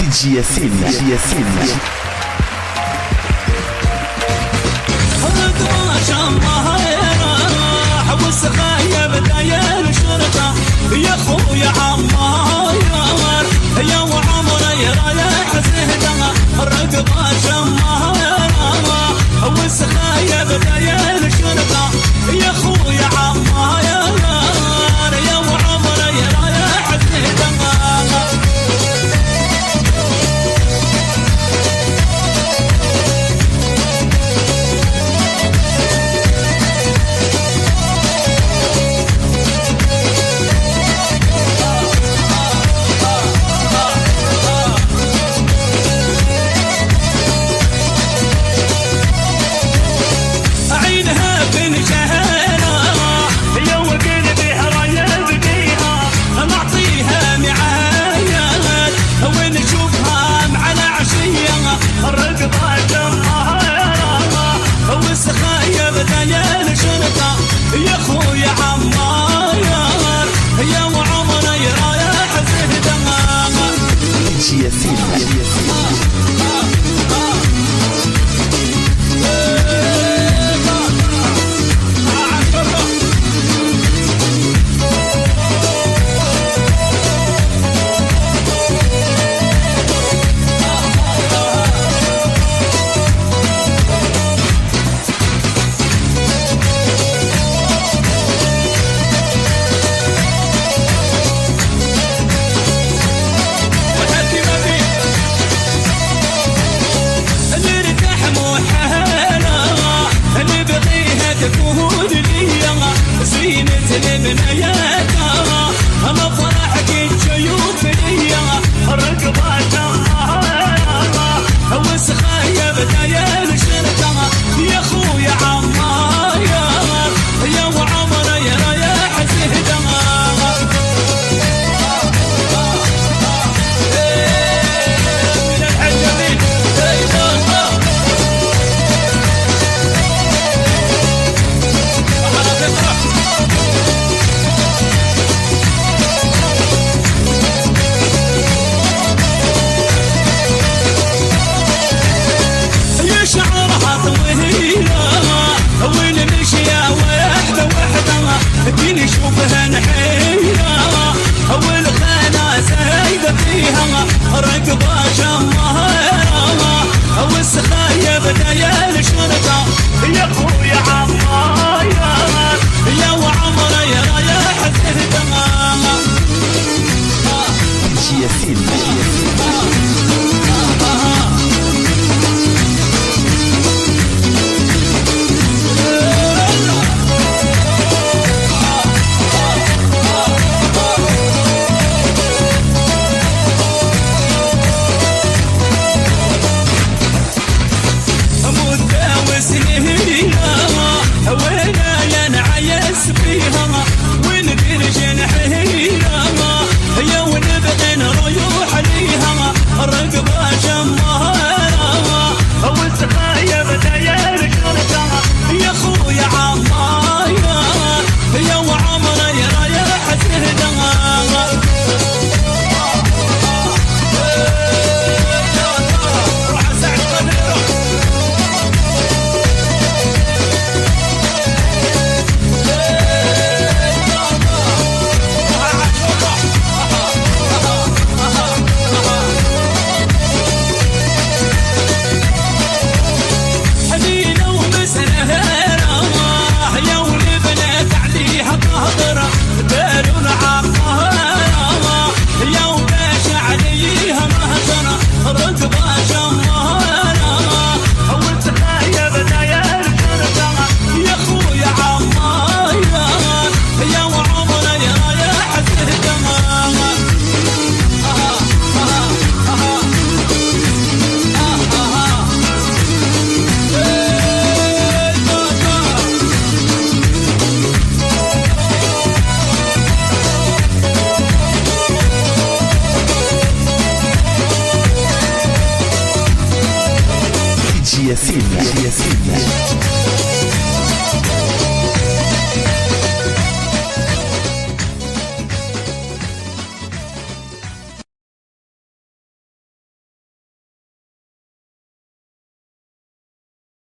دي ياسين والسخايا بداية الشرطة يا خويا عمار يا وعمر يا رايح زهدة الرقبة شمار والسخايا بداية الشرطة يا خويا عمار يا وعمر يا رايح زهدة والسخايا بداية الشرطة يا خويا عمار يا وعمر يا رايح زهدة دي ياسين تكون لي زينة البنايات أنا فرحك الجيوب لي الرقبة والسخايا بداية الشرطة يا خويا عمار يا وعمر يا رايح زهدة من العجمين شعرها طويلة والمشية واحدة فيني شوفها نحيلة والخانة زايدة فيها رقبة شمارة والسخايا بداية الشرطة يا خويا عمار يا وعمر يا رايح زهدة دي ياسين وينا ينعيس فيها ونقرجن حيلها يا ونبغي نروح ليها الرقبة شمارة والسخايا بداية الشرطة يا خويا عمار يا وعمر يا رايح زهدة دي ياسين